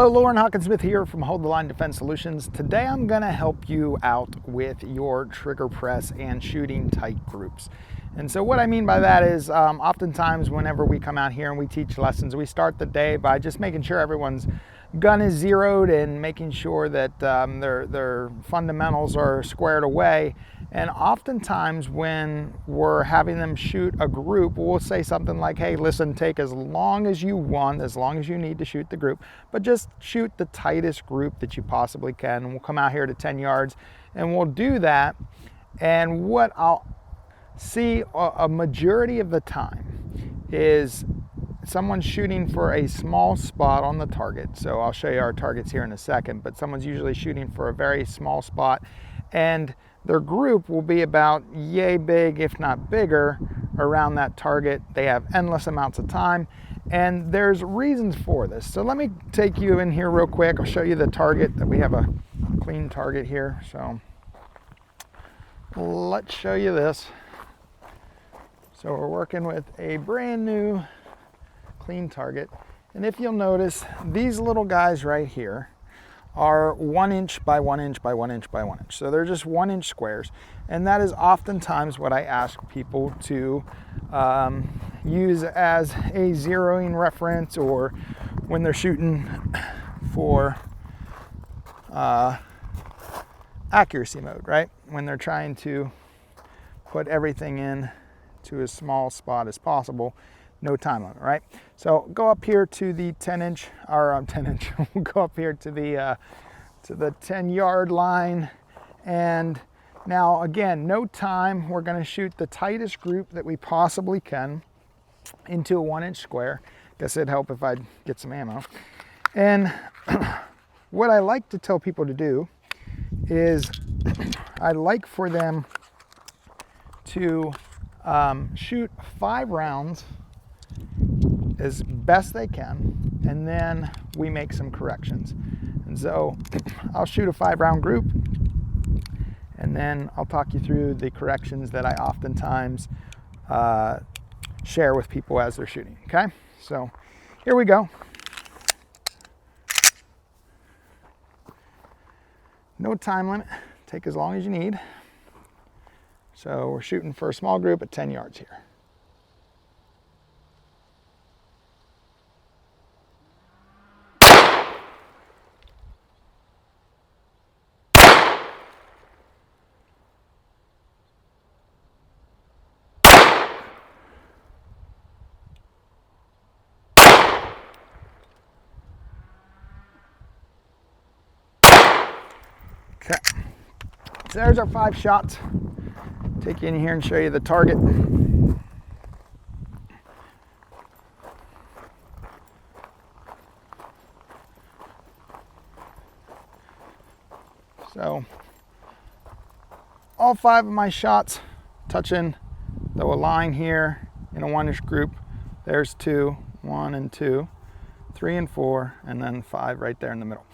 Hello, Lauren Hawkinsmith here from Hold the Line Defense Solutions. Today I'm going to help you out with your trigger press and shooting tight groups. And so what I mean by that is oftentimes whenever we come out here and we teach lessons, we start the day by just making sure everyone's gun is zeroed and making sure that their fundamentals are squared away. And oftentimes when we're having them shoot a group, we'll say something like, hey, listen, take as long as you want, as long as you need to shoot the group, but just shoot the tightest group that you possibly can. And we'll come out here to 10 yards and we'll do that. And what I'll see a majority of the time is someone's shooting for a small spot on the target. So I'll show you our targets here in a second, but someone's usually shooting for a very small spot, and their group will be about yay big, if not bigger, around that target. They have endless amounts of time, and there's reasons for this. So let me take you in here real quick. I'll show you the target. That we have a clean target here. So let's show you this. So we're working with a brand new clean target. And if you'll notice, these little guys right here are 1 inch by 1 inch by 1 inch by 1 inch. So they're just 1 inch squares. And that is oftentimes what I ask people to use as a zeroing reference, or when they're shooting for accuracy mode, right? When they're trying to put everything in to as small spot as possible, no time limit, right? So go up here to the 10 inch, or 10 inch, we'll go up here to the 10-yard line. And now again, no time, we're gonna shoot the tightest group that we possibly can into a 1 inch square. Guess it'd help if I'd get some ammo. And what I like to tell people to do is I like for them to shoot 5 rounds as best they can, and then we make some corrections. And so I'll shoot a 5-round group, and then I'll talk you through the corrections that I oftentimes share with people as they're shooting, okay? So here we go. No time limit, take as long as you need. So we're shooting for a small group at 10 yards here. Okay, so there's our 5 shots. Take you in here and show you the target. So all 5 of my shots touching the line here in a 1 inch group. There's 2, 1 and 2, 3 and 4, and then 5 right there in the middle.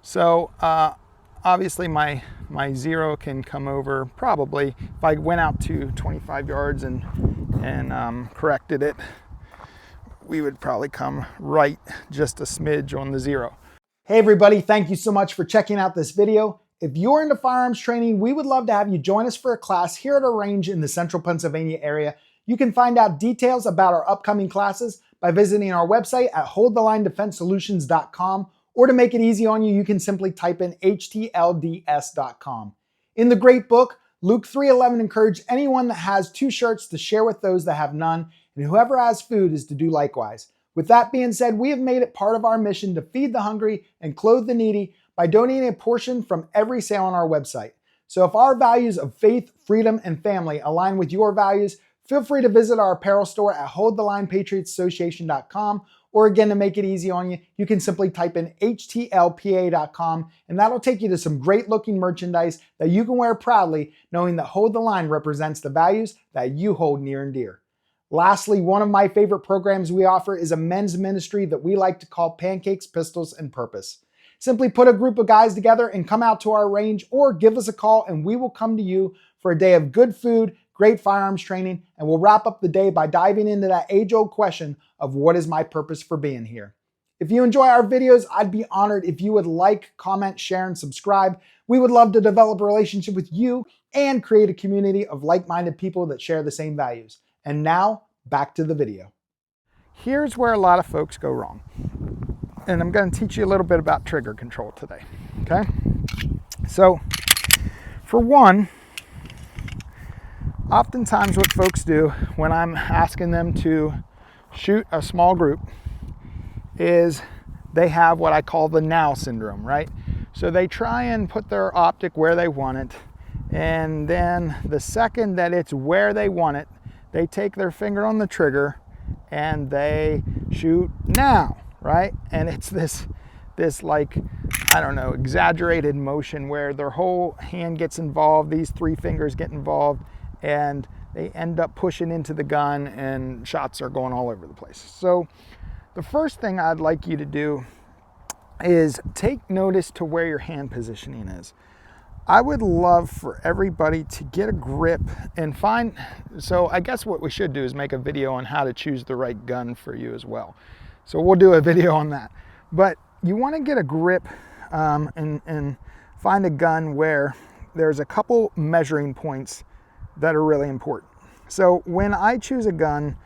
So obviously my zero can come over probably, if I went out to 25 yards and corrected it, we would probably come right just a smidge on the zero. Hey everybody, thank you so much for checking out this video. If you're into firearms training, we would love to have you join us for a class here at our range in the central Pennsylvania area. You can find out details about our upcoming classes by visiting our website at holdthelinedefensesolutions.com. Or to make it easy on you, you can simply type in HTLDS.com. In the great book, Luke 3:11 encouraged anyone that has 2 shirts to share with those that have none, and whoever has food is to do likewise. With that being said, we have made it part of our mission to feed the hungry and clothe the needy by donating a portion from every sale on our website. So if our values of faith, freedom, and family align with your values, feel free to visit our apparel store at holdthelinepatriotsassociation.com. Or again, to make it easy on you, you can simply type in HTLPA.com, and that'll take you to some great looking merchandise that you can wear proudly, knowing that Hold the Line represents the values that you hold near and dear. Lastly, one of my favorite programs we offer is a men's ministry that we like to call Pancakes, Pistols, and Purpose. Simply put a group of guys together and come out to our range, or give us a call and we will come to you for a day of good food, great firearms training, and we'll wrap up the day by diving into that age-old question of what is my purpose for being here. If you enjoy our videos, I'd be honored if you would like, comment, share, and subscribe. We would love to develop a relationship with you and create a community of like-minded people that share the same values. And now, back to the video. Here's where a lot of folks go wrong. And I'm going to teach you a little bit about trigger control today, okay? So, for one, oftentimes what folks do when I'm asking them to shoot a small group is they have what I call the now syndrome, right? So they try and put their optic where they want it, and then the second that it's where they want it, they take their finger on the trigger and they shoot now, right? And it's this like, I don't know, exaggerated motion where their whole hand gets involved, these three fingers get involved, and they end up pushing into the gun and shots are going all over the place. So the first thing I'd like you to do is take notice to where your hand positioning is. I would love for everybody to get a grip and find, so I guess what we should do is make a video on how to choose the right gun for you as well. So we'll do a video on that. But you want to get a grip and find a gun where there's a couple measuring points that are really important. So when I choose a gun,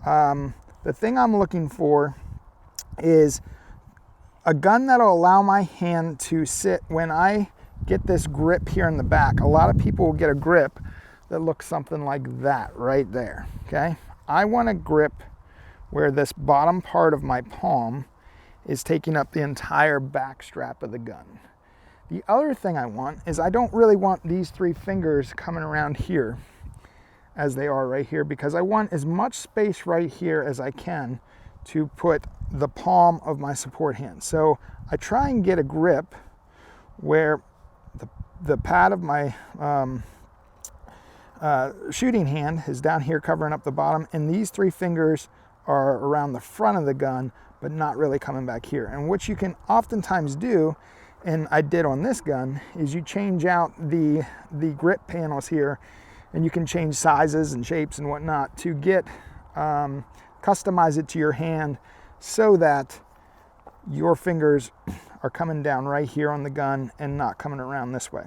the thing I'm looking for is a gun that'll allow my hand to sit when I get this grip here in the back. A lot of people will get a grip that looks something like that right there, okay? I want a grip where this bottom part of my palm is taking up the entire back strap of the gun. The other thing I want is I don't really want these three fingers coming around here as they are right here, because I want as much space right here as I can to put the palm of my support hand. So I try and get a grip where the pad of my shooting hand is down here covering up the bottom, and these three fingers are around the front of the gun, but not really coming back here. And what you can oftentimes do, and I did on this gun, is you change out the grip panels here, and you can change sizes and shapes and whatnot to get, customize it to your hand so that your fingers are coming down right here on the gun and not coming around this way.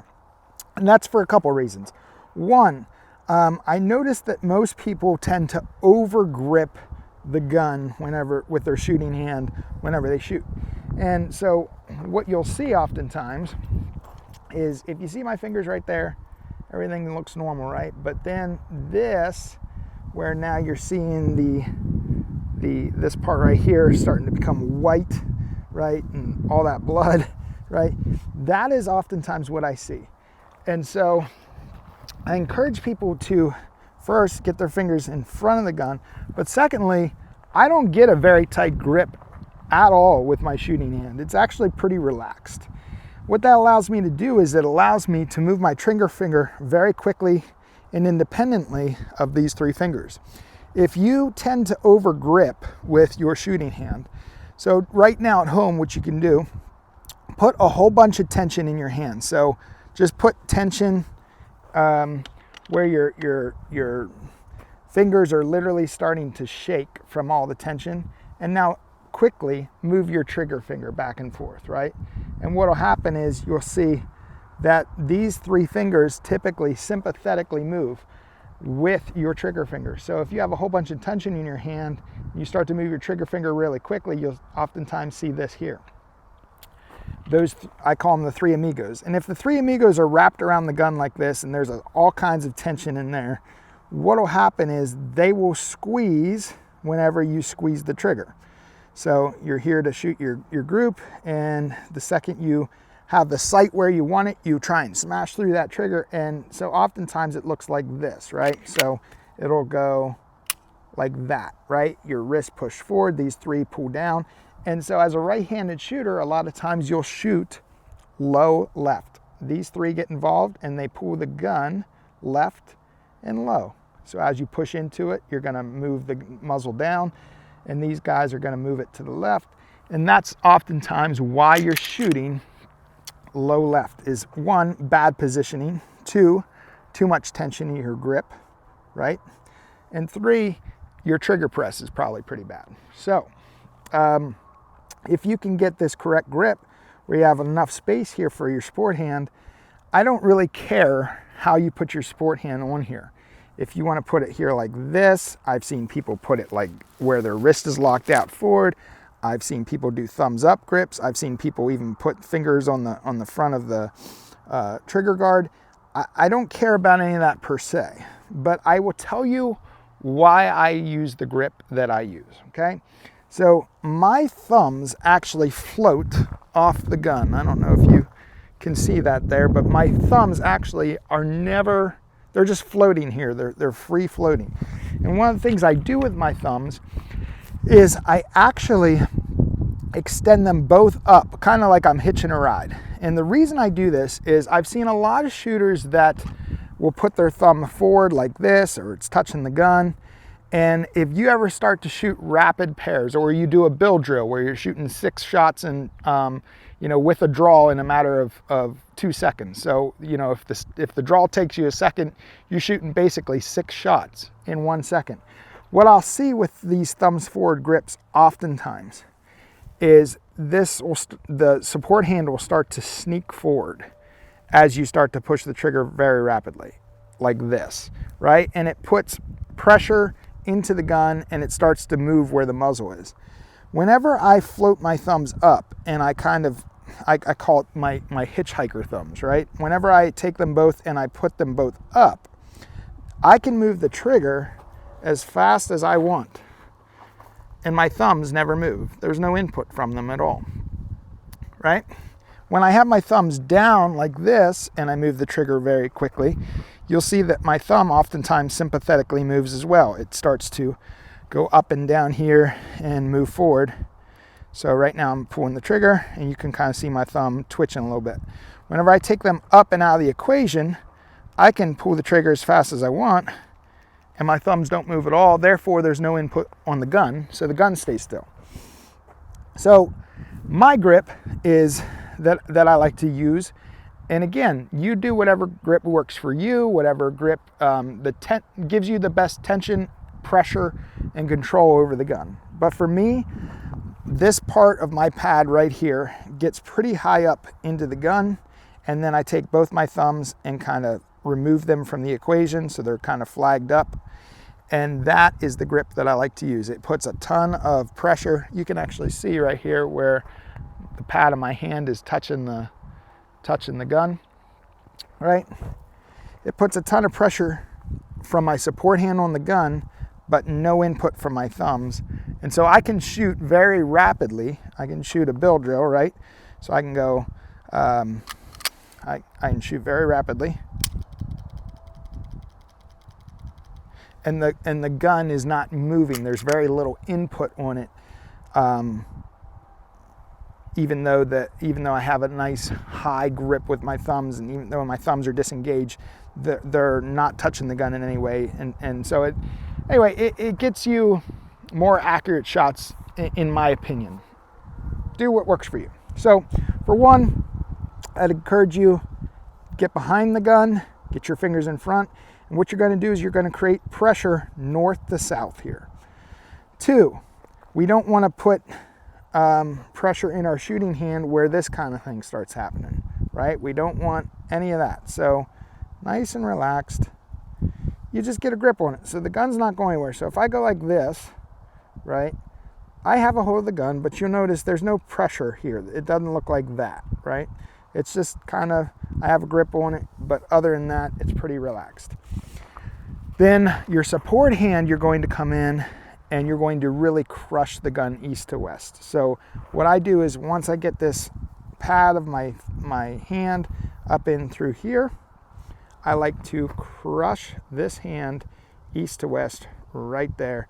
And that's for a couple reasons. One, I noticed that most people tend to over grip the gun with their shooting hand whenever they shoot. And so what you'll see oftentimes is, if you see my fingers right there, everything looks normal, right? But then this, where now you're seeing this part right here starting to become white, right? And all that blood, right? That is oftentimes what I see. And so I encourage people to first get their fingers in front of the gun, but secondly, I don't get a very tight grip at all with my shooting hand. It's actually pretty relaxed. What that allows me to do is it allows me to move my trigger finger very quickly and independently of these three fingers. If you tend to over grip with your shooting hand, so right now at home, what you can do, put a whole bunch of tension in your hand. So just put tension where your fingers are literally starting to shake from all the tension. And now quickly move your trigger finger back and forth, right? And what will happen is you'll see that these three fingers typically sympathetically move with your trigger finger. So if you have a whole bunch of tension in your hand, you start to move your trigger finger really quickly, you'll oftentimes see this here. Those, I call them the three amigos. And if the three amigos are wrapped around the gun like this and there's all kinds of tension in there, what will happen is they will squeeze whenever you squeeze the trigger. So you're here to shoot your group, and the second you have the sight where you want it, you try and smash through that trigger. And so oftentimes it looks like this, right? So it'll go like that, right? Your wrist push forward, these three pull down. And so as a right-handed shooter, a lot of times you'll shoot low left. These three get involved and they pull the gun left and low. So as you push into it, you're gonna move the muzzle down, and these guys are gonna move it to the left. And that's oftentimes why you're shooting low left, is one, bad positioning, two, too much tension in your grip, right? And three, your trigger press is probably pretty bad. So if you can get this correct grip where you have enough space here for your sport hand, I don't really care how you put your sport hand on here. If you want to put it here like this, I've seen people put it like where their wrist is locked out forward. I've seen people do thumbs up grips. I've seen people even put fingers on the front of the trigger guard. I don't care about any of that per se, but I will tell you why I use the grip that I use, okay? So my thumbs actually float off the gun. I don't know if you can see that there, but my thumbs actually are never, they're just floating here. They're free floating. And one of the things I do with my thumbs is I actually extend them both up, kind of like I'm hitching a ride. And the reason I do this is I've seen a lot of shooters that will put their thumb forward like this, or it's touching the gun. And if you ever start to shoot rapid pairs, or you do a bill drill where you're shooting 6 shots and with a draw in a matter of 2 seconds. So, if the draw takes you a second, you're shooting basically 6 shots in 1 second. What I'll see with these thumbs forward grips oftentimes is the support hand will start to sneak forward as you start to push the trigger very rapidly, like this, right? And it puts pressure into the gun and it starts to move where the muzzle is. Whenever I float my thumbs up, and I call it my hitchhiker thumbs, right? Whenever I take them both and I put them both up, I can move the trigger as fast as I want. And my thumbs never move. There's no input from them at all, right? When I have my thumbs down like this and I move the trigger very quickly, you'll see that my thumb oftentimes sympathetically moves as well. It starts to go up and down here and move forward. So right now I'm pulling the trigger and you can kind of see my thumb twitching a little bit. Whenever I take them up and out of the equation, I can pull the trigger as fast as I want and my thumbs don't move at all. Therefore, there's no input on the gun, so the gun stays still. So my grip is that I like to use. And again, you do whatever grip works for you, whatever grip gives you the best tension, pressure, and control over the gun. But for me, this part of my pad right here gets pretty high up into the gun, and then I take both my thumbs and kind of remove them from the equation so they're kind of flagged up. And that is the grip that I like to use. It puts a ton of pressure. You can actually see right here where the pad of my hand is touching the gun, right? It puts a ton of pressure from my support hand on the gun, but no input from my thumbs. And so I can shoot very rapidly. I can shoot a bill drill, right? So I can go, I can shoot very rapidly. And the gun is not moving. There's very little input on it. Even though I have a nice high grip with my thumbs, and even though my thumbs are disengaged, they're not touching the gun in any way. And so it gets you more accurate shots, in my opinion. Do what works for you. So for one, I'd encourage you, get behind the gun, get your fingers in front, and what you're going to do is you're going to create pressure north to south here. 2, we don't want to put pressure in our shooting hand where this kind of thing starts happening, right? We don't want any of that. So nice and relaxed, you just get a grip on it. So the gun's not going anywhere. So if I go like this, right, I have a hold of the gun, but you'll notice there's no pressure here. It doesn't look like that, right? It's just kind of, I have a grip on it, but other than that, it's pretty relaxed. Then your support hand, you're going to come in and you're going to really crush the gun east to west. So what I do is once I get this pad of my hand up in through here, I like to crush this hand east to west right there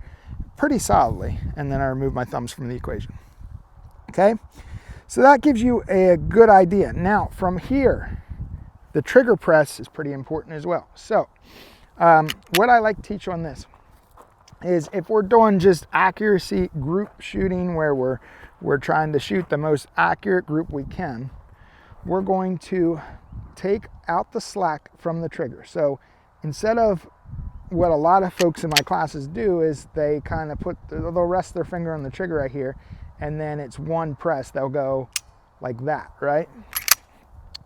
pretty solidly, and then I remove my thumbs from the equation. Okay, so that gives you a good idea. Now from here, the trigger press is pretty important as well. So what I like to teach on this is if we're doing just accuracy group shooting where we're trying to shoot the most accurate group we can, we're going to take out the slack from the trigger. So instead of what a lot of folks in my classes do is they kind of they'll rest their finger on the trigger right here and then it's one press, they'll go like that, right?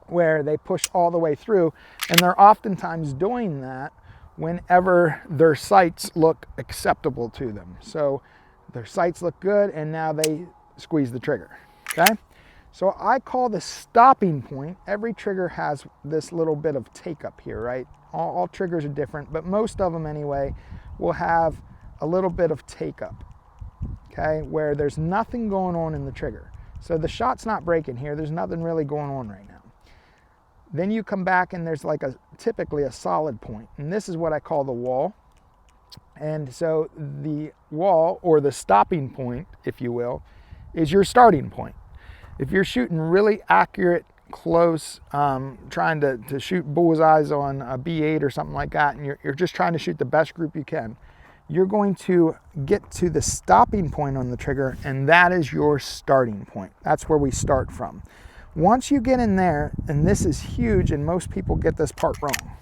Where they push all the way through, and they're oftentimes doing that whenever their sights look acceptable to them. So their sights look good, and now they squeeze the trigger, okay? So I call the stopping point, every trigger has this little bit of take up here, right? All triggers are different, but most of them anyway will have a little bit of take up, okay? Where there's nothing going on in the trigger. So the shot's not breaking here, there's nothing really going on right now. Then you come back and there's like typically a solid point, and this is what I call the wall. And so the wall, or the stopping point, if you will, is your starting point. If you're shooting really accurate, close, trying to shoot bullseyes on a B8 or something like that, and you're just trying to shoot the best group you can, you're going to get to the stopping point on the trigger, and that is your starting point. That's where we start from. Once you get in there, and this is huge, and most people get this part wrong.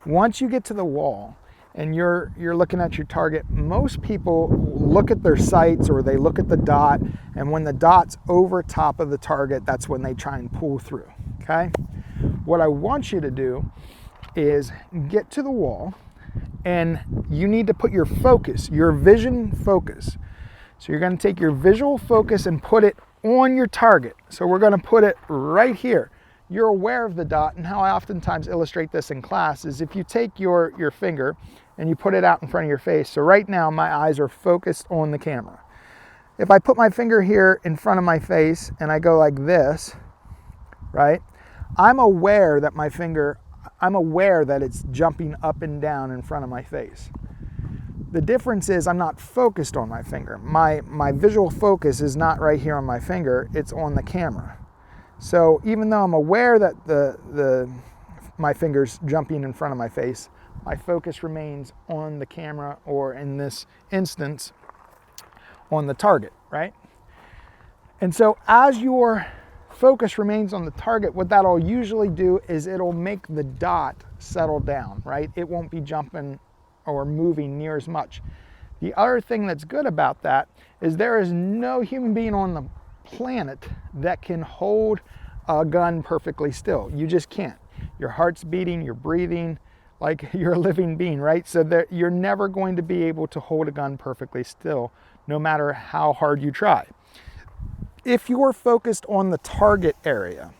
Once you get to the wall and you're looking at your target, most people look at their sights or they look at the dot, and when the dot's over top of the target, that's when they try and pull through, okay? What I want you to do is get to the wall, and you need to put your focus, your vision focus. So you're going to take your visual focus and put it on your target. So we're going to put it right here. You're aware of the dot, and how I oftentimes illustrate this in class is if you take your finger and you put it out in front of your face. So right now my eyes are focused on the camera. If I put my finger here in front of my face and I go like this, right? I'm aware that it's jumping up and down in front of my face. The difference is I'm not focused on my finger. My visual focus is not right here on my finger, it's on the camera. So even though I'm aware that my finger's jumping in front of my face, my focus remains on the camera, or in this instance, on the target, right? And so as your focus remains on the target, what that'll usually do is it'll make the dot settle down, right? It won't be jumping or moving near as much. The other thing that's good about that is there is no human being on the planet that can hold a gun perfectly still. You just can't. Your heart's beating, you're breathing like you're a living being, right? So you're never going to be able to hold a gun perfectly still, no matter how hard you try. If you're focused on the target area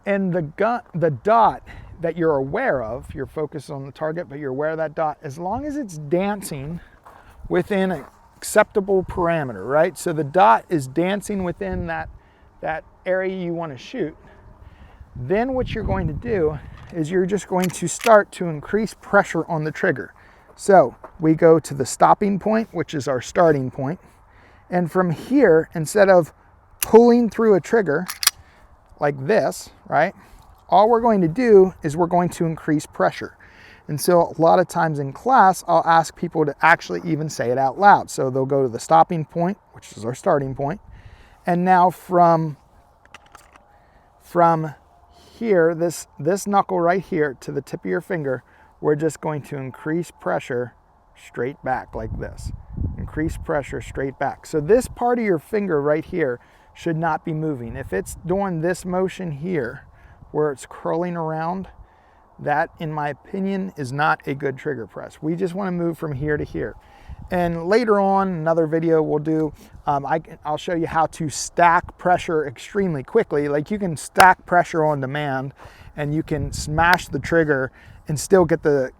and the dot that you're aware of, you're focused on the target, but you're aware of that dot, as long as it's dancing within an acceptable parameter, right? So the dot is dancing within that area you want to shoot. Then what you're going to do is you're just going to start to increase pressure on the trigger. So we go to the stopping point, which is our starting point. And from here, instead of pulling through a trigger like this, right? All we're going to do is we're going to increase pressure. And so a lot of times in class, I'll ask people to actually even say it out loud. So they'll go to the stopping point, which is our starting point. And now from here, this knuckle right here to the tip of your finger, we're just going to increase pressure straight back like this. Increase pressure straight back. So this part of your finger right here should not be moving. If it's doing this motion here, where it's curling around, that, in my opinion, is not a good trigger press. We just want to move from here to here. And later on, another video we'll do, I'll show you how to stack pressure extremely quickly. Like you can stack pressure on demand, and you can smash the trigger and still get the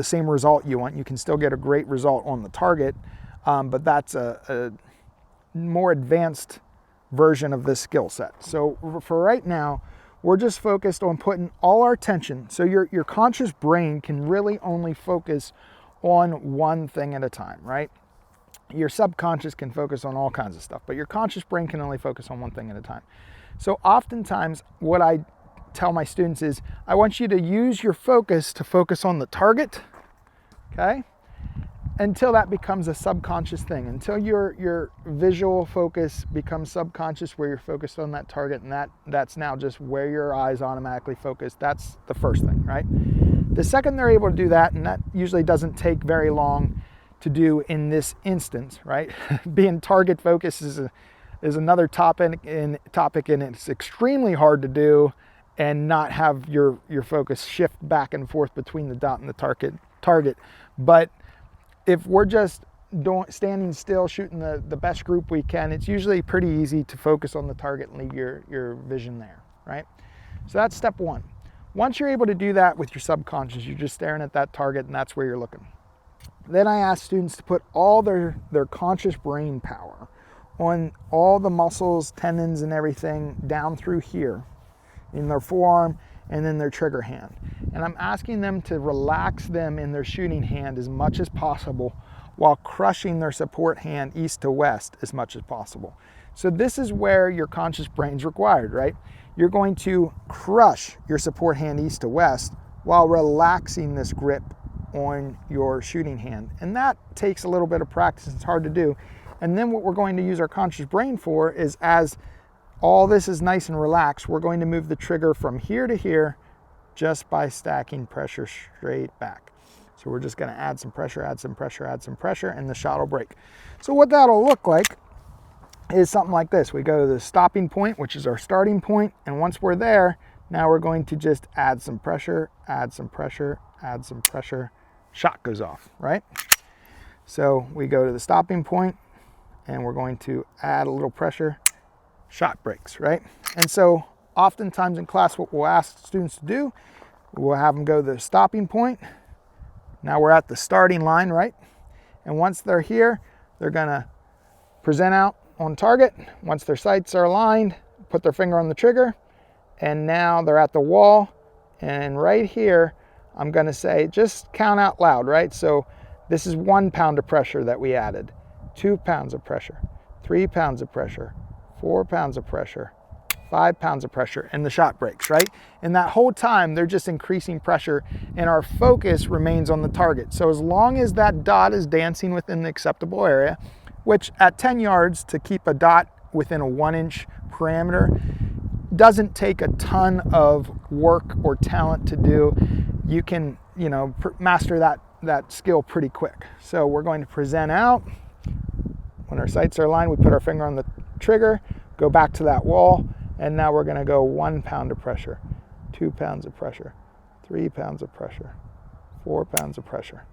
same result you want. You can still get a great result on the target, but that's a more advanced version of this skill set. So for right now, we're just focused on putting all our attention. So your conscious brain can really only focus on one thing at a time, right? Your subconscious can focus on all kinds of stuff, but your conscious brain can only focus on one thing at a time. So oftentimes what I tell my students is, I want you to use your focus to focus on the target, okay? Until that becomes a subconscious thing, until your visual focus becomes subconscious, where you're focused on that target, and that's now just where your eyes automatically focus. That's the first thing, right? The second they're able to do that, and that usually doesn't take very long, to do in this instance, right? Being target focused is another topic, and it's extremely hard to do and not have your focus shift back and forth between the dot and the target. But if we're just standing still, shooting the best group we can, it's usually pretty easy to focus on the target and leave your vision there, right? So that's step one. Once you're able to do that with your subconscious, you're just staring at that target and that's where you're looking. Then I ask students to put all their conscious brain power on all the muscles, tendons, and everything down through here in their forearm and then their trigger hand. And I'm asking them to relax them in their shooting hand as much as possible while crushing their support hand east to west as much as possible. So this is where your conscious brain's required, right? You're going to crush your support hand east to west while relaxing this grip on your shooting hand. And that takes a little bit of practice. It's hard to do. And then what we're going to use our conscious brain for is, as all this is nice and relaxed, we're going to move the trigger from here to here just by stacking pressure straight back. So we're just going to add some pressure, add some pressure, add some pressure, and the shot will break. So what that'll look like is something like this. We go to the stopping point, which is our starting point, and once we're there, now we're going to just add some pressure, add some pressure, add some pressure, shot goes off, right? So we go to the stopping point, and we're going to add a little pressure, shot breaks, right? And so oftentimes in class, what we'll ask students to do, we'll have them go to the stopping point. Now we're at the starting line, right? And once they're here, they're gonna present out on target. Once their sights are aligned, put their finger on the trigger, and now they're at the wall. And right here, I'm gonna say, just count out loud, right? So this is 1 pound of pressure that we added, 2 pounds of pressure, 3 pounds of pressure, 4 pounds of pressure, 5 pounds of pressure, and the shot breaks, right? And that whole time, they're just increasing pressure, and our focus remains on the target. So as long as that dot is dancing within the acceptable area, which at 10 yards, to keep a dot within a 1-inch parameter doesn't take a ton of work or talent to do. You can, master that skill pretty quick. So we're going to present out. When our sights are aligned, we put our finger on the trigger, go back to that wall, and now we're gonna go 1 pound of pressure, 2 pounds of pressure, 3 pounds of pressure, 4 pounds of pressure,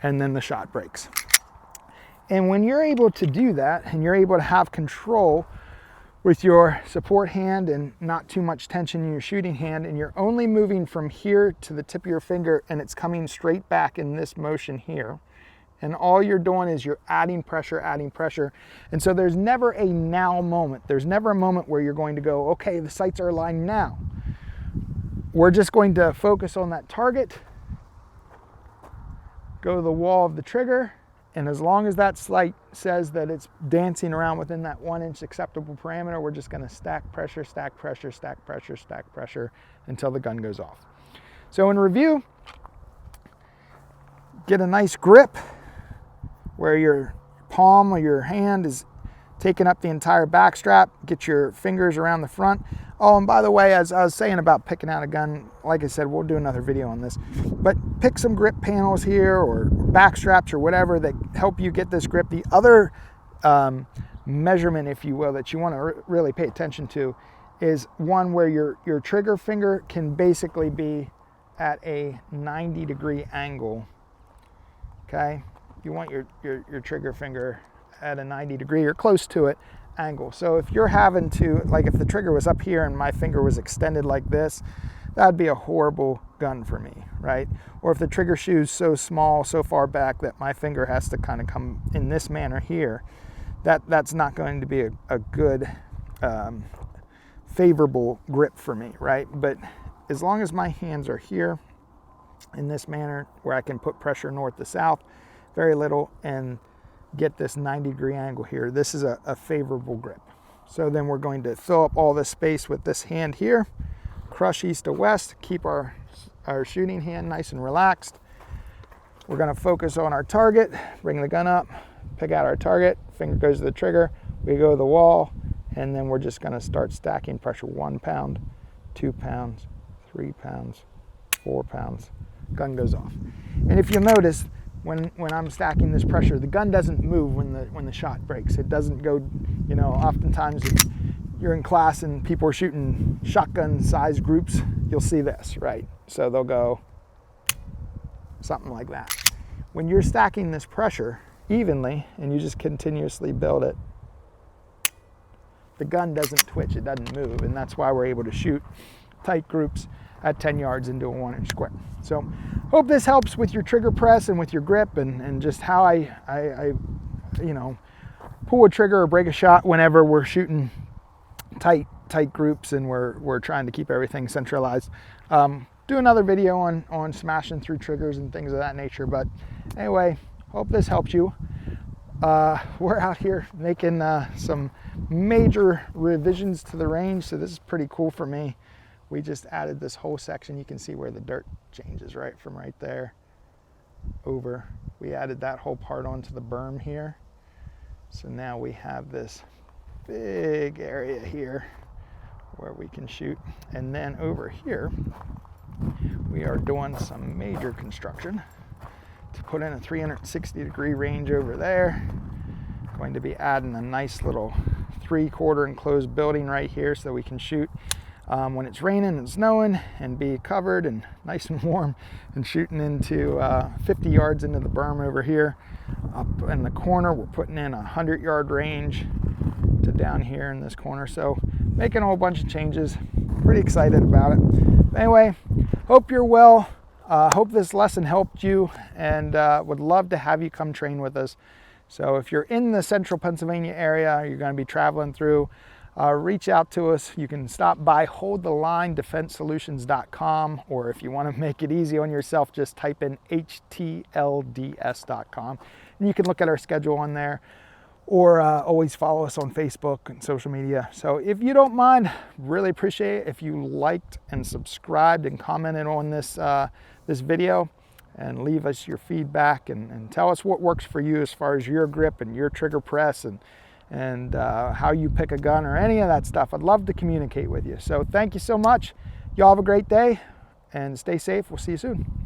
and then the shot breaks. And when you're able to do that, and you're able to have control with your support hand and not too much tension in your shooting hand, and you're only moving from here to the tip of your finger, and it's coming straight back in this motion here, and all you're doing is you're adding pressure, and so there's never a now moment. There's never a moment where you're going to go, okay, the sights are aligned now. We're just going to focus on that target, go to the wall of the trigger, and as long as that sight says that it's dancing around within that 1-inch acceptable parameter, we're just gonna stack pressure, stack pressure, stack pressure, stack pressure until the gun goes off. So in review, get a nice grip where your palm of your hand is taking up the entire back strap. Get your fingers around the front. Oh, and by the way, as I was saying about picking out a gun, like I said, we'll do another video on this, but pick some grip panels here or back straps or whatever that help you get this grip. The other measurement, if you will, that you want to really pay attention to is one where your trigger finger can basically be at a 90-degree angle, okay? You want your trigger finger at a 90-degree or close to it angle. So if you're having to, like if the trigger was up here and my finger was extended like this, that'd be a horrible gun for me, right? Or if the trigger shoe's so small, so far back that my finger has to kind of come in this manner here, that's not going to be a good, favorable grip for me, right? But as long as my hands are here in this manner where I can put pressure north to south, very little, and get this 90-degree angle here, this is a favorable grip. So then we're going to fill up all this space with this hand here, crush east to west, keep our shooting hand nice and relaxed. We're gonna focus on our target, bring the gun up, pick out our target, finger goes to the trigger, we go to the wall, and then we're just gonna start stacking pressure. 1 pound, 2 pounds, 3 pounds, 4 pounds, gun goes off. And if you'll notice, when I'm stacking this pressure, the gun doesn't move when the shot breaks. It doesn't go, you know, oftentimes if you're in class and people are shooting shotgun size groups, you'll see this, right? So they'll go something like that. When you're stacking this pressure evenly and you just continuously build it, the gun doesn't twitch, it doesn't move, and that's why we're able to shoot tight groups at 10 yards into a 1-inch square. So hope this helps with your trigger press and with your grip and just how I you know, pull a trigger or break a shot whenever we're shooting tight groups and we're trying to keep everything centralized. Do another video on smashing through triggers and things of that nature, but anyway, hope this helps you. We're out here making some major revisions to the range, so this is pretty cool for me. We just added this whole section. You can see where the dirt changes, right, from right there over. We added that whole part onto the berm here. So now we have this big area here where we can shoot. And then over here, we are doing some major construction to put in a 360-degree range over there. Going to be adding a nice little 3/4 enclosed building right here so we can shoot when it's raining and snowing and be covered and nice and warm, and shooting into 50 yards into the berm over here. Up in the corner, we're putting in a 100-yard range to down here in this corner. So making a whole bunch of changes. Pretty excited about it. But anyway, hope you're well. Hope this lesson helped you, and would love to have you come train with us. So if you're in the central Pennsylvania area, you're going to be traveling through, reach out to us. You can stop by holdthelinedefensesolutions.com, or if you want to make it easy on yourself, just type in HTLDS.com, and you can look at our schedule on there, or always follow us on Facebook and social media. So if you don't mind, really appreciate it if you liked and subscribed and commented on this this video, and leave us your feedback and tell us what works for you as far as your grip and your trigger press and how you pick a gun or any of that stuff. I'd love to communicate with you. So thank you so much. Y'all have a great day and stay safe. We'll see you soon.